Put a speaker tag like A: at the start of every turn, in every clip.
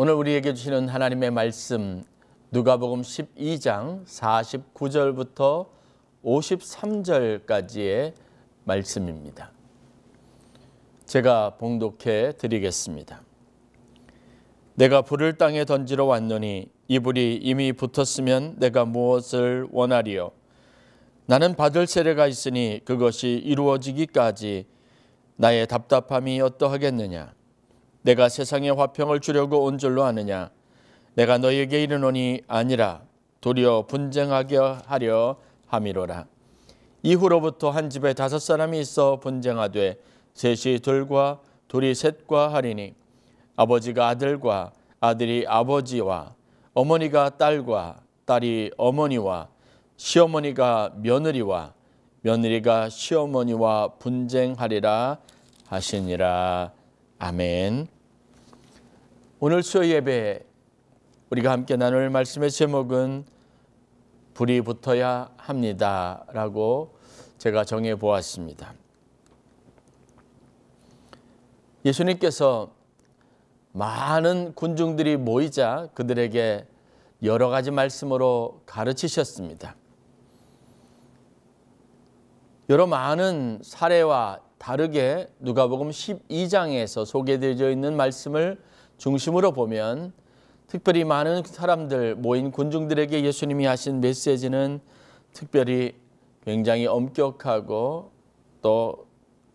A: 오늘 우리에게 주시는 하나님의 말씀 누가복음 12장 49절부터 53절까지의 말씀입니다. 제가 봉독해 드리겠습니다. 내가 불을 땅에 던지러 왔노니 이 불이 이미 붙었으면 내가 무엇을 원하리요? 나는 받을 세례가 있으니 그것이 이루어지기까지 나의 답답함이 어떠하겠느냐? 내가 세상에 화평을 주려고 온 줄로 아느냐? 내가 너희에게 이르노니 아니라 도리어 분쟁하게 하려 함이로라. 이후로부터 한 집에 5사람이 있어 분쟁하되 셋이 둘과 둘이 셋과 하리니 아버지가 아들과 아들이 아버지와 어머니가 딸과 딸이 어머니와 시어머니가 며느리와 며느리가 시어머니와 분쟁하리라 하시니라. 아멘. 오늘 수요 예배 우리가 함께 나눌 말씀의 제목은 불이 붙어야 합니다 라고 제가 정해 보았습니다. 예수님께서 많은 군중들이 모이자 그들에게 여러 가지 말씀으로 가르치셨습니다. 여러 많은 사례와 다르게 누가복음 12장에서 소개되어 있는 말씀을 중심으로 보면 특별히 많은 사람들 모인 군중들에게 예수님이 하신 메시지는 특별히 굉장히 엄격하고 또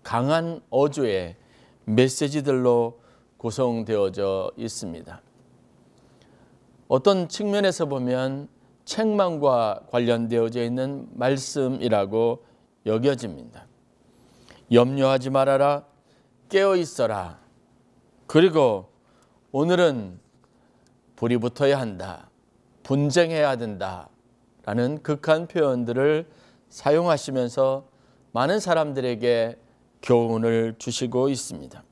A: 강한 어조의 메시지들로 구성되어져 있습니다. 어떤 측면에서 보면 책망과 관련되어져 있는 말씀이라고 여겨집니다. 염려하지 말아라, 깨어 있어라. 그리고 오늘은 불이 붙어야 한다, 분쟁해야 된다 라는 극한 표현들을 사용하시면서 많은 사람들에게 교훈을 주시고 있습니다.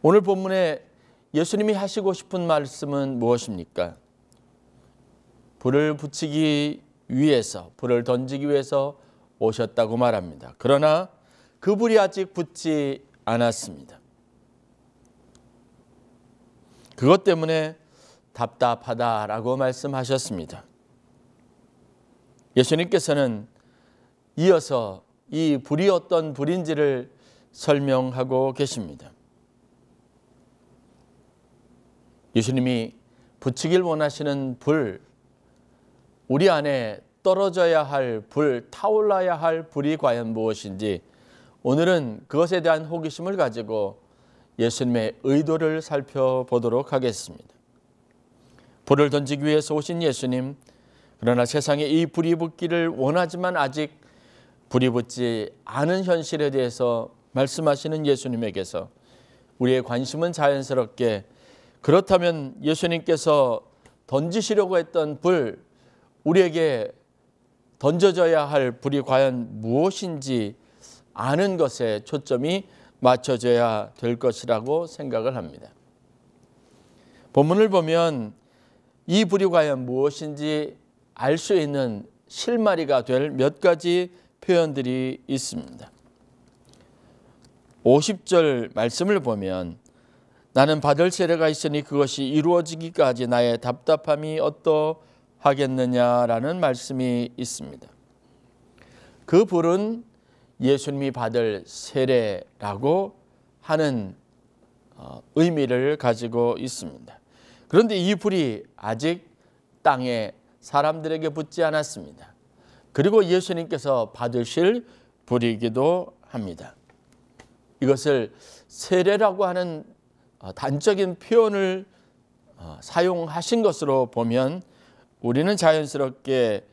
A: 오늘 본문에 예수님이 하시고 싶은 말씀은 무엇입니까? 불을 붙이기 위해서, 불을 던지기 위해서 오셨다고 말합니다. 그러나 그 불이 아직 붙지 않았습니다. 그것 때문에 답답하다라고 말씀하셨습니다. 예수님께서는 이어서 이 불이 어떤 불인지를 설명하고 계십니다. 예수님이 붙이길 원하시는 불, 우리 안에 떨어져야 할 불, 타올라야 할 불이 과연 무엇인지 오늘은 그것에 대한 호기심을 가지고 예수님의 의도를 살펴보도록 하겠습니다. 불을 던지기 위해서 오신 예수님, 그러나 세상에 이 불이 붙기를 원하지만 아직 불이 붙지 않은 현실에 대해서 말씀하시는 예수님에게서 우리의 관심은 자연스럽게 그렇다면 예수님께서 던지시려고 했던 불, 우리에게 던져져야 할 불이 과연 무엇인지 아는 것에 초점이 맞춰져야 될 것이라고 생각을 합니다. 본문을 보면 이 불이 과연 무엇인지 알 수 있는 실마리가 될 몇 가지 표현들이 있습니다. 50절 말씀을 보면 나는 받을 세례가 있으니 그것이 이루어지기까지 나의 답답함이 어떠하겠느냐라는 말씀이 있습니다. 그 불은 예수님이 받을 세례라고 하는 의미를 가지고 있습니다. 그런데 이 불이 아직 땅에 사람들에게 붙지 않았습니다. 그리고 예수님께서 받으실 불이기도 합니다. 이것을 세례라고 하는 단적인 표현을 사용하신 것으로 보면 우리는 자연스럽게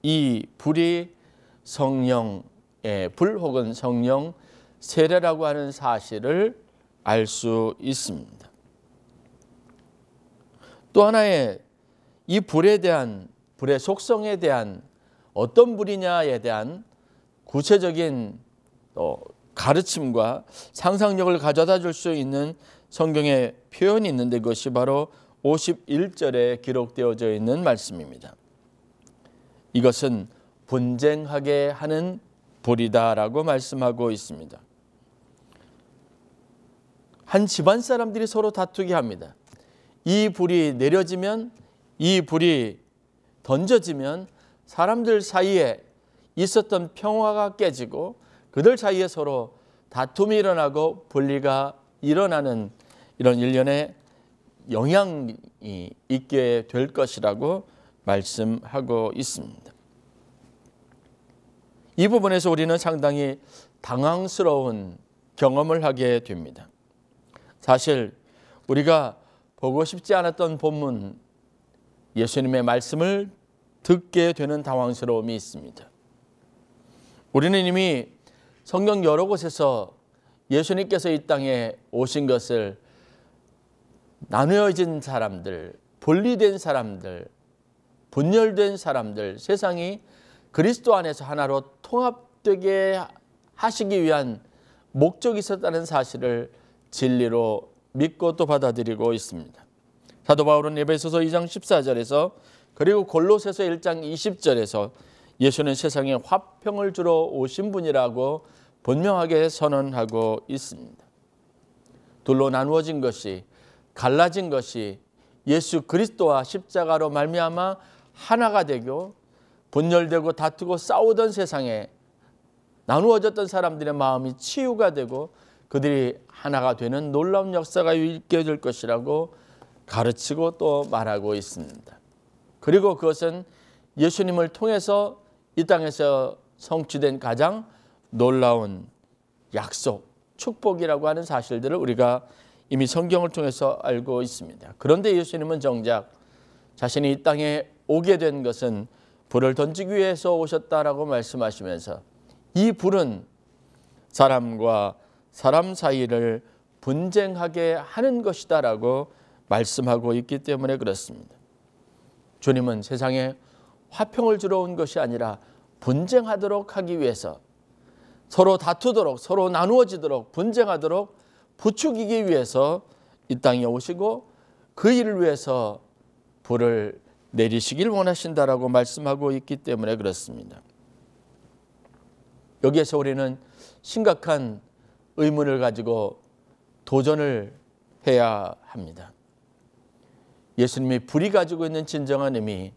A: 이 불이 성령의 불 혹은 성령 세례라고 하는 사실을 알 수 있습니다. 또 하나의 이 불에 대한, 불의 속성에 대한 어떤 불이냐에 대한 구체적인 가르침과 상상력을 가져다 줄 수 있는 성경의 표현이 있는데 그것이 바로 51절에 기록되어져 있는 말씀입니다. 이것은 분쟁하게 하는 불이다라고 말씀하고 있습니다. 한 집안 사람들이 서로 다투게 합니다. 이 불이 내려지면, 이 불이 던져지면 사람들 사이에 있었던 평화가 깨지고 그들 사이에 서로 다툼이 일어나고 분리가 일어나는 이런 일련의 영향이 있게 될 것이라고 말씀하고 있습니다. 이 부분에서 우리는 상당히 당황스러운 경험을 하게 됩니다. 사실 우리가 보고 싶지 않았던 본문, 예수님의 말씀을 듣게 되는 당황스러움이 있습니다. 우리는 이미 성경 여러 곳에서 예수님께서 이 땅에 오신 것을 나누어진 사람들, 분리된 사람들, 분열된 사람들, 세상이 그리스도 안에서 하나로 통합되게 하시기 위한 목적이 있었다는 사실을 진리로 믿고 또 받아들이고 있습니다. 사도 바울은 에베소서 2장 14절에서 그리고 골로새서 1장 20절에서 예수는 세상에 화평을 주러 오신 분이라고 분명하게 선언하고 있습니다. 둘로 나누어진 것이, 갈라진 것이 예수 그리스도와 십자가로 말미암아 하나가 되고 분열되고 다투고 싸우던 세상에 나누어졌던 사람들의 마음이 치유가 되고 그들이 하나가 되는 놀라운 역사가 있게 될 것이라고 가르치고 또 말하고 있습니다. 그리고 그것은 예수님을 통해서 이 땅에서 성취된 가장 놀라운 약속, 축복이라고 하는 사실들을 우리가 이미 성경을 통해서 알고 있습니다. 그런데 예수님은 정작 자신이 이 땅에 오게 된 것은 불을 던지기 위해서 오셨다라고 말씀하시면서 이 불은 사람과 사람 사이를 분쟁하게 하는 것이다라고 말씀하고 있기 때문에 그렇습니다. 주님은 세상에 화평을 주러 온 것이 아니라 분쟁하도록 하기 위해서, 서로 다투도록, 서로 나누어지도록, 분쟁하도록 부추기기 위해서 이 땅에 오시고 그 일을 위해서 불을 내리시길 원하신다라고 말씀하고 있기 때문에 그렇습니다. 여기에서 우리는 심각한 의문을 가지고 도전을 해야 합니다. 예수님이 불이 가지고 있는 진정한 의미,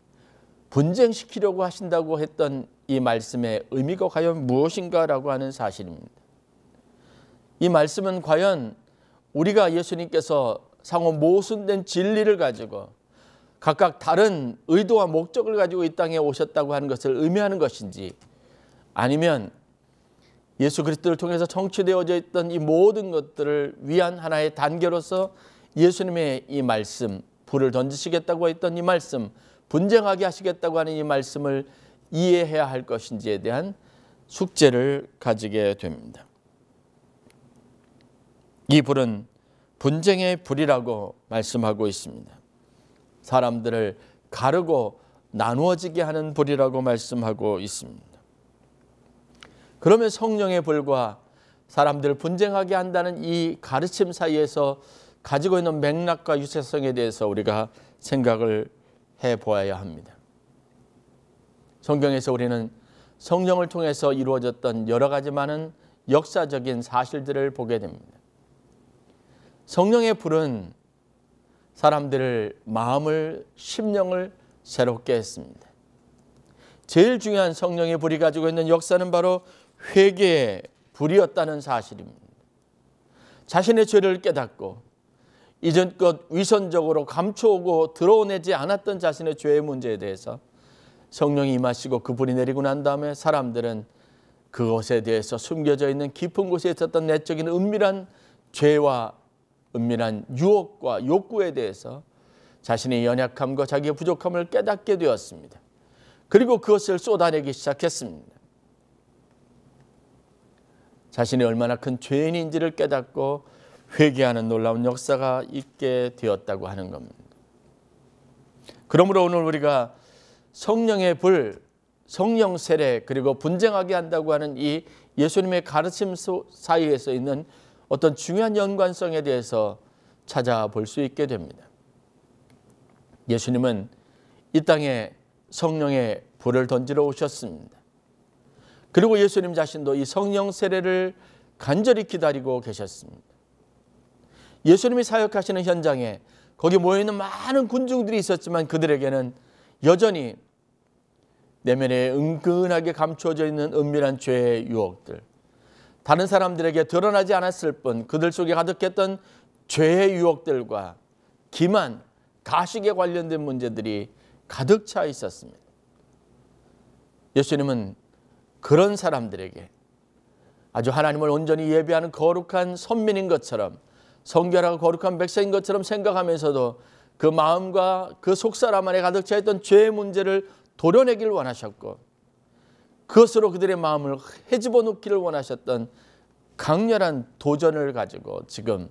A: 분쟁시키려고 하신다고 했던 이 말씀의 의미가 과연 무엇인가라고 하는 사실입니다. 이 말씀은 과연 우리가 예수님께서 상호 모순된 진리를 가지고 각각 다른 의도와 목적을 가지고 이 땅에 오셨다고 하는 것을 의미하는 것인지, 아니면 예수 그리스도를 통해서 성취되어져 있던 이 모든 것들을 위한 하나의 단계로서 예수님의 이 말씀, 불을 던지시겠다고 했던 이 말씀, 분쟁하게 하시겠다고 하는 이 말씀을 이해해야 할 것인지에 대한 숙제를 가지게 됩니다. 이 불은 분쟁의 불이라고 말씀하고 있습니다. 사람들을 가르고 나누어지게 하는 불이라고 말씀하고 있습니다. 그러면 성령의 불과 사람들을 분쟁하게 한다는 이 가르침 사이에서 가지고 있는 맥락과 유사성에 대해서 우리가 생각을 해보아야 합니다. 성경에서 우리는 성령을 통해서 이루어졌던 여러 가지 많은 역사적인 사실들을 보게 됩니다. 성령의 불은 사람들을 마음을, 심령을 새롭게 했습니다. 제일 중요한 성령의 불이 가지고 있는 역사는 바로 회개의 불이었다는 사실입니다. 자신의 죄를 깨닫고 이전껏 위선적으로 감추어오고 드러내지 않았던 자신의 죄의 문제에 대해서 성령이 임하시고 그 불이 내리고 난 다음에 사람들은 그것에 대해서 숨겨져 있는 깊은 곳에 있었던 내적인 은밀한 죄와 은밀한 유혹과 욕구에 대해서 자신의 연약함과 자기의 부족함을 깨닫게 되었습니다. 그리고 그것을 쏟아내기 시작했습니다. 자신이 얼마나 큰 죄인인지를 깨닫고 회개하는 놀라운 역사가 있게 되었다고 하는 겁니다. 그러므로 오늘 우리가 성령의 불, 성령 세례, 그리고 분쟁하게 한다고 하는 이 예수님의 가르침 사이에서 있는 어떤 중요한 연관성에 대해서 찾아볼 수 있게 됩니다. 예수님은 이 땅에 성령의 불을 던지러 오셨습니다. 그리고 예수님 자신도 이 성령 세례를 간절히 기다리고 계셨습니다. 예수님이 사역하시는 현장에 거기 모여있는 많은 군중들이 있었지만 그들에게는 여전히 내면에 은근하게 감추어져 있는 은밀한 죄의 유혹들, 다른 사람들에게 드러나지 않았을 뿐 그들 속에 가득했던 죄의 유혹들과 기만, 가식에 관련된 문제들이 가득 차 있었습니다. 예수님은 그런 사람들에게 아주 하나님을 온전히 예배하는 거룩한 선민인 것처럼, 성결하고 거룩한 백성인 것처럼 생각하면서도 그 마음과 그 속사람 안에 가득 차 있던 죄의 문제를 도려내기를 원하셨고, 그것으로 그들의 마음을 헤집어 놓기를 원하셨던 강렬한 도전을 가지고 지금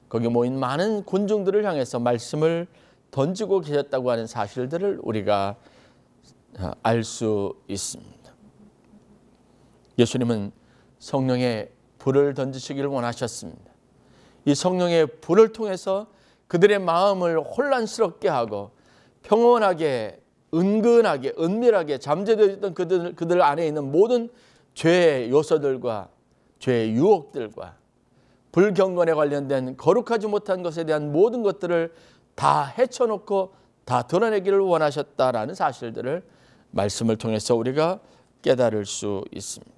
A: 거기 모인 많은 군중들을 향해서 말씀을 던지고 계셨다고 하는 사실들을 우리가 알 수 있습니다. 예수님은 성령의 불을 던지시기를 원하셨습니다. 이 성령의 불을 통해서 그들의 마음을 혼란스럽게 하고 평온하게, 은근하게, 은밀하게 잠재되어 있던 그들 안에 있는 모든 죄의 요소들과 죄의 유혹들과 불경건에 관련된 거룩하지 못한 것에 대한 모든 것들을 다 헤쳐놓고 다 드러내기를 원하셨다라는 사실들을 말씀을 통해서 우리가 깨달을 수 있습니다.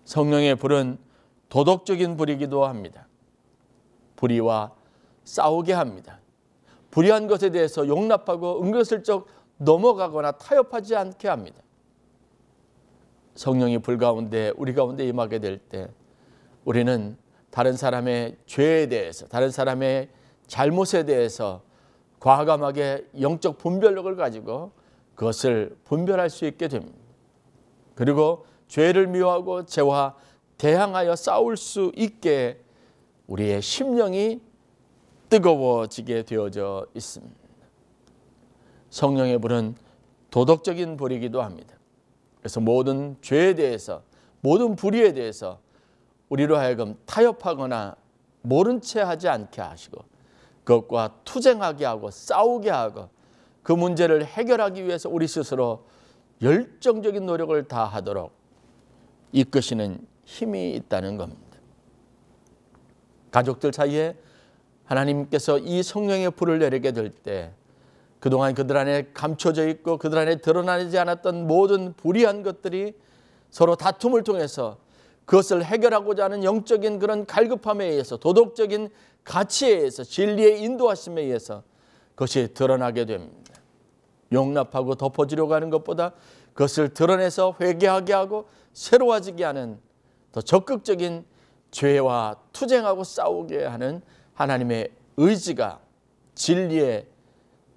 A: 성령의 불은 도덕적인 불이기도 합니다. 불의와 싸우게 합니다. 불의한 것에 대해서 용납하고 은근슬쩍 넘어가거나 타협하지 않게 합니다. 성령이 불 가운데 우리 가운데 임하게 될 때 우리는 다른 사람의 죄에 대해서, 다른 사람의 잘못에 대해서 과감하게 영적 분별력을 가지고 그것을 분별할 수 있게 됩니다. 그리고 죄를 미워하고 죄와 대항하여 싸울 수 있게 우리의 심령이 뜨거워지게 되어져 있습니다. 성령의 불은 도덕적인 불이기도 합니다. 그래서 모든 죄에 대해서, 모든 불의에 대해서 우리로 하여금 타협하거나 모른 채 하지 않게 하시고 그것과 투쟁하게 하고 싸우게 하고 그 문제를 해결하기 위해서 우리 스스로 열정적인 노력을 다하도록 이끄시는 힘이 있다는 겁니다. 가족들 사이에 하나님께서 이 성령의 불을 내리게 될 때 그동안 그들 안에 감춰져 있고 그들 안에 드러나지 않았던 모든 불의한 것들이 서로 다툼을 통해서 그것을 해결하고자 하는 영적인 그런 갈급함에 의해서, 도덕적인 가치에 의해서, 진리의 인도하심에 의해서 그것이 드러나게 됩니다. 용납하고 덮어주려고 하는 것보다 그것을 드러내서 회개하게 하고 새로워지게 하는 더 적극적인 죄와 투쟁하고 싸우게 하는 하나님의 의지가, 진리의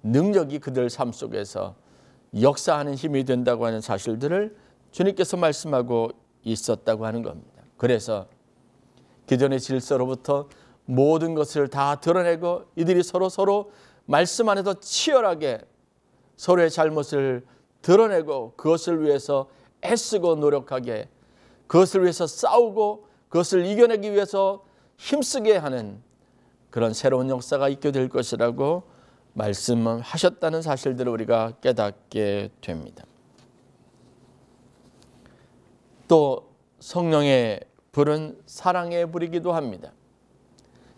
A: 능력이 그들 삶 속에서 역사하는 힘이 된다고 하는 사실들을 주님께서 말씀하고 있었다고 하는 겁니다. 그래서 기존의 질서로부터 모든 것을 다 드러내고 이들이 서로 말씀 안에서 치열하게 서로의 잘못을 드러내고 그것을 위해서 애쓰고 노력하게, 그것을 위해서 싸우고 그것을 이겨내기 위해서 힘쓰게 하는 그런 새로운 역사가 있게 될 것이라고 말씀하셨다는 사실들을 우리가 깨닫게 됩니다. 또 성령의 불은 사랑의 불이기도 합니다.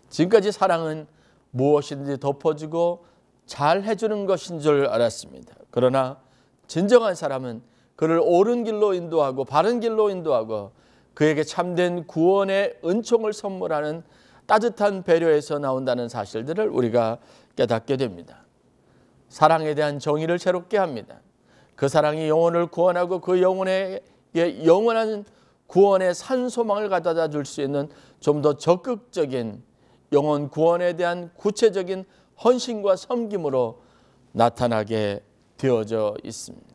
A: 지금까지 사랑은 무엇이든지 덮어주고 잘 해주는 것인 줄 알았습니다. 그러나 진정한 사람은 그를 옳은 길로 인도하고 바른 길로 인도하고 그에게 참된 구원의 은총을 선물하는 따뜻한 배려에서 나온다는 사실들을 우리가 깨닫게 됩니다. 사랑에 대한 정의를 새롭게 합니다. 그 사랑이 영혼을 구원하고 그 영혼에 영원한 구원의 산소망을 가져다 줄 수 있는 좀 더 적극적인 영혼 구원에 대한 구체적인 헌신과 섬김으로 나타나게 되어져 있습니다.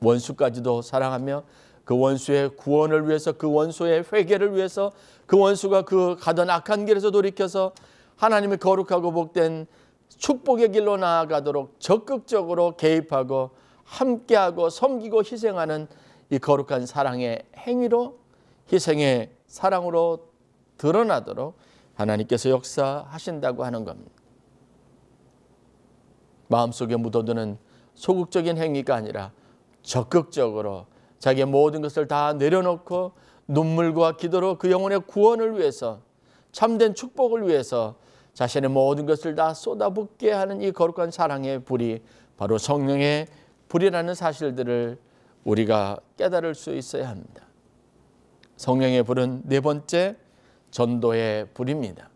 A: 원수까지도 사랑하며 그 원수의 구원을 위해서, 그 원수의 회개를 위해서, 그 원수가 그 가던 악한 길에서 돌이켜서 하나님의 거룩하고 복된 축복의 길로 나아가도록 적극적으로 개입하고 함께하고 섬기고 희생하는 이 거룩한 사랑의 행위로, 희생의 사랑으로 드러나도록 하나님께서 역사하신다고 하는 겁니다. 마음속에 묻어두는 소극적인 행위가 아니라 적극적으로 자기의 모든 것을 다 내려놓고 눈물과 기도로 그 영혼의 구원을 위해서, 참된 축복을 위해서 자신의 모든 것을 다 쏟아붓게 하는 이 거룩한 사랑의 불이 바로 성령의 불이라는 사실들을 우리가 깨달을 수 있어야 합니다. 성령의 불은 네 번째 전도의 불입니다.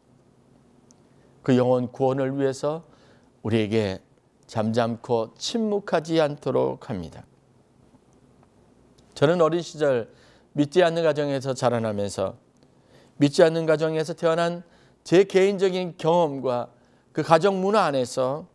A: 그 영혼 구원을 위해서 우리에게 잠잠코 침묵하지 않도록 합니다. 저는 어린 시절 믿지 않는 가정에서 자라나면서 믿지 않는 가정에서 태어난 제 개인적인 경험과 그 가정 문화 안에서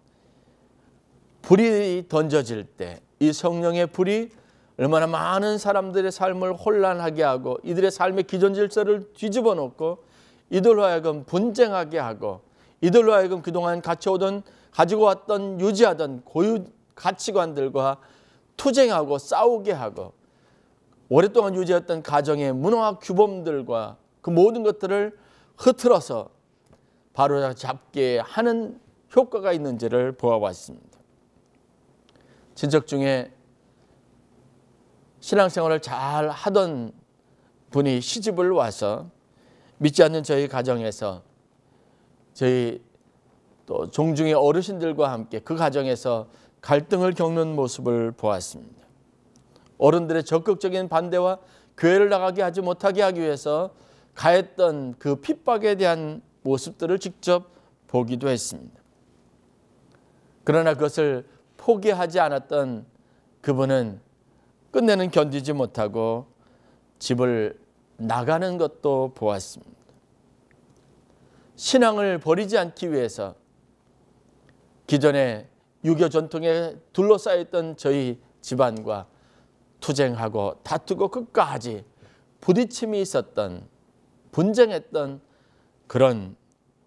A: 불이 던져질 때 이 성령의 불이 얼마나 많은 사람들의 삶을 혼란하게 하고 이들의 삶의 기존 질서를 뒤집어 놓고 이들로 하여금 분쟁하게 하고 이들로 하여금 그동안 가지고 왔던 유지하던 고유 가치관들과 투쟁하고 싸우게 하고 오랫동안 유지했던 가정의 문화와 규범들과 그 모든 것들을 흐트러서 바로잡게 하는 효과가 있는지를 보아왔습니다. 친척 중에 신앙생활을 잘 하던 분이 시집을 와서 믿지 않는 저희 가정에서 저희 또 종중의 어르신들과 함께 그 가정에서 갈등을 겪는 모습을 보았습니다. 어른들의 적극적인 반대와 교회를 나가게 하지 못하게 하기 위해서 가했던 그 핍박에 대한 모습들을 직접 보기도 했습니다. 그러나 그것을 포기하지 않았던 그분은 끝내는 견디지 못하고 집을 나가는 것도 보았습니다. 신앙을 버리지 않기 위해서 기존의 유교 전통에 둘러싸여 있던 저희 집안과 투쟁하고 다투고 끝까지 부딪힘이 있었던 분쟁했던 그런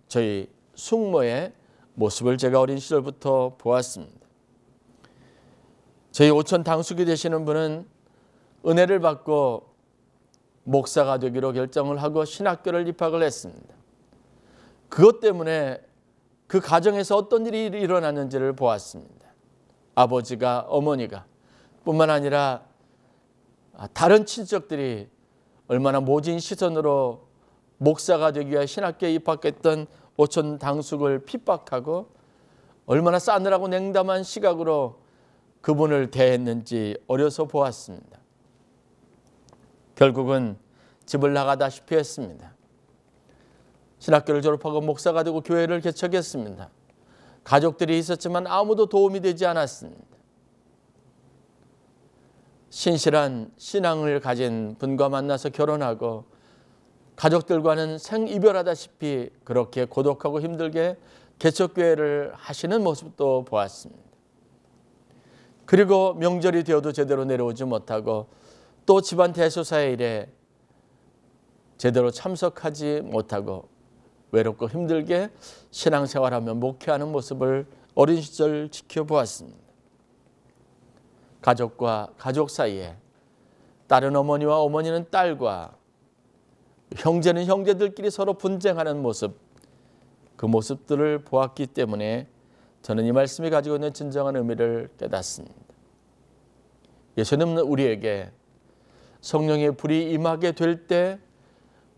A: 저희 숙모의 모습을 제가 어린 시절부터 보았습니다. 저희 오촌 당숙이 되시는 분은 은혜를 받고 목사가 되기로 결정을 하고 신학교를 입학을 했습니다. 그것 때문에 그 가정에서 어떤 일이 일어났는지를 보았습니다. 아버지가 어머니가 뿐만 아니라 다른 친척들이 얼마나 모진 시선으로 목사가 되기 위해 신학교에 입학했던 오촌 당숙을 핍박하고 얼마나 싸늘하고 냉담한 시각으로 그분을 대했는지 어려서 보았습니다. 결국은 집을 나가다시피 했습니다. 신학교를 졸업하고 목사가 되고 교회를 개척했습니다. 가족들이 있었지만 아무도 도움이 되지 않았습니다. 신실한 신앙을 가진 분과 만나서 결혼하고 가족들과는 생이별하다시피 그렇게 고독하고 힘들게 개척교회를 하시는 모습도 보았습니다. 그리고 명절이 되어도 제대로 내려오지 못하고 또 집안 대소사의 일에 제대로 참석하지 못하고 외롭고 힘들게 신앙생활하며 목회하는 모습을 어린 시절 지켜보았습니다. 가족과 가족 사이에 딸은 어머니와 어머니는 딸과 형제는 형제들끼리 서로 분쟁하는 모습, 그 모습들을 보았기 때문에 저는 이 말씀이 가지고 있는 진정한 의미를 깨닫습니다. 예수님은 우리에게 성령의 불이 임하게 될 때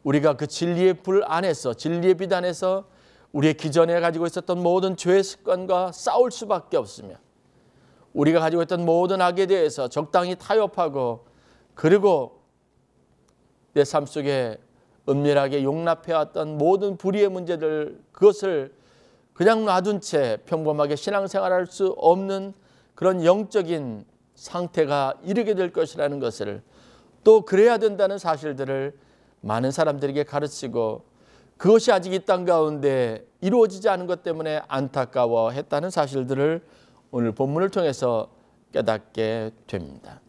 A: 우리가 그 진리의 불 안에서, 진리의 빛 안에서 우리의 기존에 가지고 있었던 모든 죄의 습관과 싸울 수밖에 없으며 우리가 가지고 있던 모든 악에 대해서 적당히 타협하고 그리고 내 삶 속에 은밀하게 용납해왔던 모든 불의의 문제들, 그것을 그냥 놔둔 채 평범하게 신앙생활할 수 없는 그런 영적인 상태가 이르게 될 것이라는 것을, 또 그래야 된다는 사실들을 많은 사람들에게 가르치고 그것이 아직 이 땅 가운데 이루어지지 않은 것 때문에 안타까워했다는 사실들을 오늘 본문을 통해서 깨닫게 됩니다.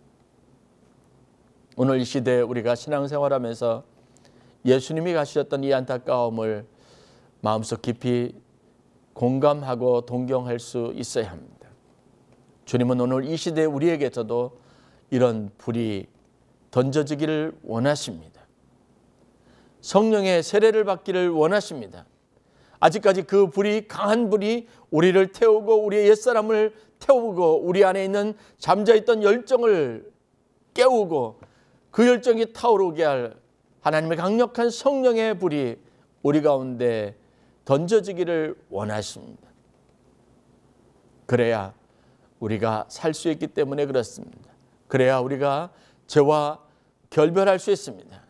A: 오늘 이 시대에 우리가 신앙생활하면서 예수님이 가셨던 이 안타까움을 마음속 깊이 공감하고 동경할 수 있어야 합니다. 주님은 오늘 이 시대에 우리에게서도 이런 불이 던져지기를 원하십니다. 성령의 세례를 받기를 원하십니다. 아직까지 그 불이, 강한 불이 우리를 태우고 우리의 옛사람을 태우고 우리 안에 있는 잠자있던 열정을 깨우고 그 열정이 타오르게 할 하나님의 강력한 성령의 불이 우리 가운데 던져지기를 원하십니다. 그래야 우리가 살 수 있기 때문에 그렇습니다. 그래야 우리가 죄와 결별할 수 있습니다.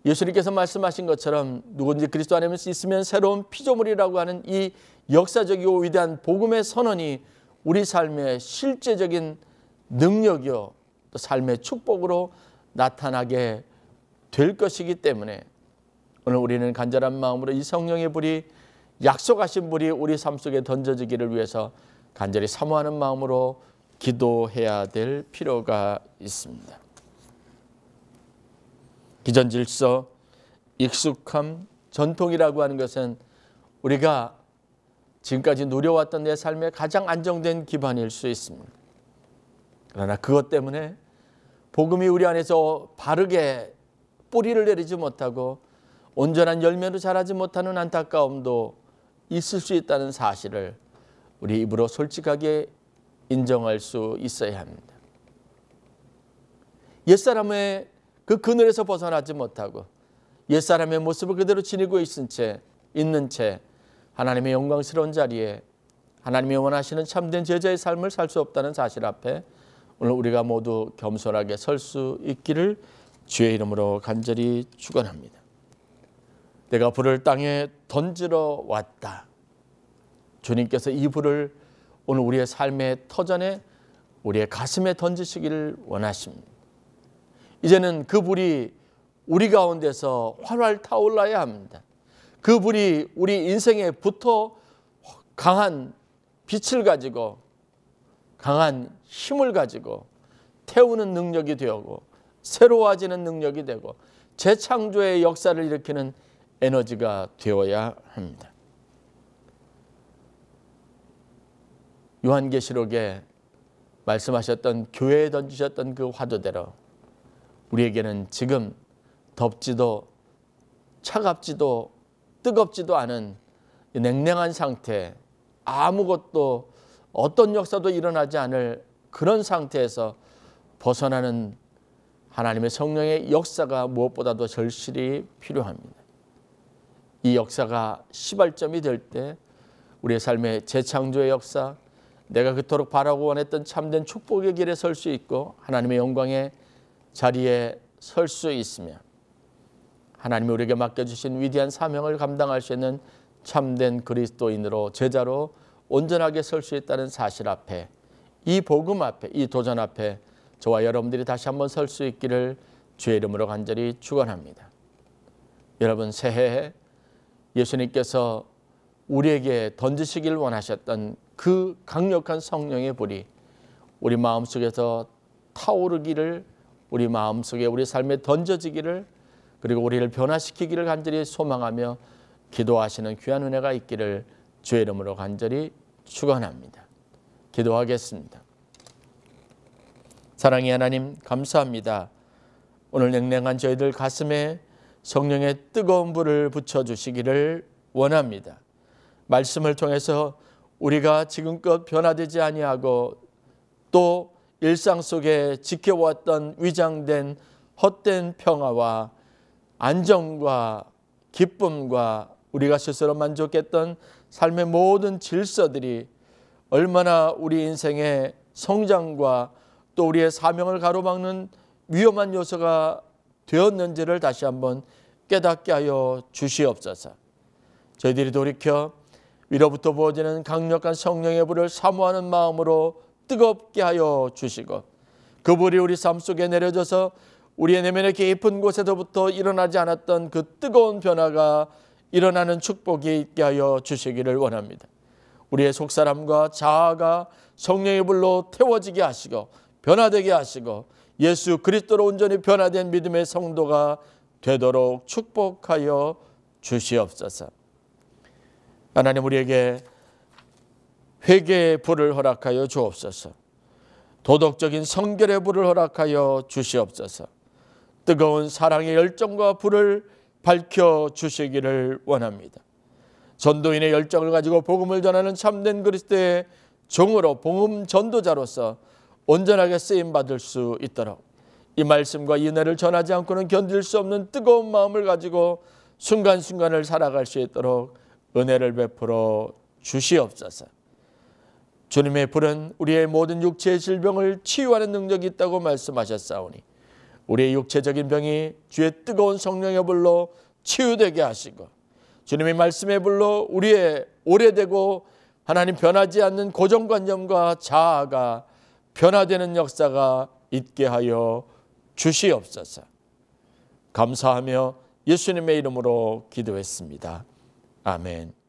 A: 예수님께서 말씀하신 것처럼 누구든지 그리스도 안에 있으면 새로운 피조물이라고 하는 이 역사적이고 위대한 복음의 선언이 우리 삶의 실제적인 능력이요 또 삶의 축복으로 나타나게 될 것이기 때문에 오늘 우리는 간절한 마음으로 이 성령의 불이 약속하신 불이 우리 삶 속에 던져지기를 위해서 간절히 사모하는 마음으로 기도해야 될 필요가 있습니다. 기존 질서, 익숙함, 전통이라고 하는 것은 우리가 지금까지 누려왔던 내 삶의 가장 안정된 기반일 수 있습니다. 그러나 그것 때문에 복음이 우리 안에서 바르게 뿌리를 내리지 못하고 온전한 열매로 자라지 못하는 안타까움도 있을 수 있다는 사실을 우리 입으로 솔직하게 인정할 수 있어야 합니다. 옛사람의 그 그늘에서 벗어나지 못하고 옛사람의 모습을 그대로 지니고 있는 채 하나님의 영광스러운 자리에 하나님이 원하시는 참된 제자의 삶을 살 수 없다는 사실 앞에 오늘 우리가 모두 겸손하게 설 수 있기를 주의 이름으로 간절히 축원합니다. 내가 불을 땅에 던지러 왔다. 주님께서 이 불을 오늘 우리의 삶의 터전에 우리의 가슴에 던지시기를 원하십니다. 이제는 그 불이 우리 가운데서 활활 타올라야 합니다. 그 불이 우리 인생에 붙어 강한 빛을 가지고 강한 힘을 가지고 태우는 능력이 되고 새로워지는 능력이 되고 재창조의 역사를 일으키는 에너지가 되어야 합니다. 요한계시록에 말씀하셨던 교회에 던지셨던 그 화두대로 우리에게는 지금 덥지도 차갑지도 뜨겁지도 않은 냉랭한 상태, 아무것도 어떤 역사도 일어나지 않을 그런 상태에서 벗어나는 하나님의 성령의 역사가 무엇보다도 절실히 필요합니다. 이 역사가 시발점이 될 때 우리의 삶의 재창조의 역사, 내가 그토록 바라고 원했던 참된 축복의 길에 설 수 있고 하나님의 영광의 자리에 설 수 있으며 하나님이 우리에게 맡겨주신 위대한 사명을 감당할 수 있는 참된 그리스도인으로 제자로 온전하게 설 수 있다는 사실 앞에 이 복음 앞에 이 도전 앞에 저와 여러분들이 다시 한번 설 수 있기를 주의 이름으로 간절히 축원합니다. 여러분 새해에 예수님께서 우리에게 던지시길 원하셨던 그 강력한 성령의 불이 우리 마음속에서 타오르기를 우리 마음속에 우리 삶에 던져지기를 그리고 우리를 변화시키기를 간절히 소망하며 기도하시는 귀한 은혜가 있기를 주의 이름으로 간절히 축원합니다. 기도하겠습니다. 사랑의 하나님 감사합니다. 오늘 냉랭한 저희들 가슴에 성령의 뜨거운 불을 붙여주시기를 원합니다. 말씀을 통해서 우리가 지금껏 변화되지 아니하고 또 일상 속에 지켜왔던 위장된 헛된 평화와 안정과 기쁨과 우리가 스스로 만족했던 삶의 모든 질서들이 얼마나 우리 인생의 성장과 또 우리의 사명을 가로막는 위험한 요소가 되었는지를 다시 한번 깨닫게 하여 주시옵소서. 저희들이 돌이켜 위로부터 부어지는 강력한 성령의 불을 사모하는 마음으로 뜨겁게 하여 주시고 그 불이 우리 삶 속에 내려져서 우리의 내면의 깊은 곳에서부터 일어나지 않았던 그 뜨거운 변화가 일어나는 축복이 있게 하여 주시기를 원합니다. 우리의 속사람과 자아가 성령의 불로 태워지게 하시고 변화되게 하시고 예수 그리스도로 온전히 변화된 믿음의 성도가 되도록 축복하여 주시옵소서. 하나님 우리에게 회개의 불을 허락하여 주옵소서. 도덕적인 성결의 불을 허락하여 주시옵소서. 뜨거운 사랑의 열정과 불을 밝혀 주시기를 원합니다. 전도인의 열정을 가지고 복음을 전하는 참된 그리스도의 종으로 복음 전도자로서 온전하게 쓰임받을 수 있도록 이 말씀과 이 은혜를 전하지 않고는 견딜 수 없는 뜨거운 마음을 가지고 순간순간을 살아갈 수 있도록 은혜를 베풀어 주시옵소서. 주님의 불은 우리의 모든 육체의 질병을 치유하는 능력이 있다고 말씀하셨사오니 우리의 육체적인 병이 주의 뜨거운 성령의 불로 치유되게 하시고 주님의 말씀의 불로 우리의 오래되고 하나님 변하지 않는 고정관념과 자아가 변화되는 역사가 있게 하여 주시옵소서. 감사하며 예수님의 이름으로 기도했습니다. 아멘.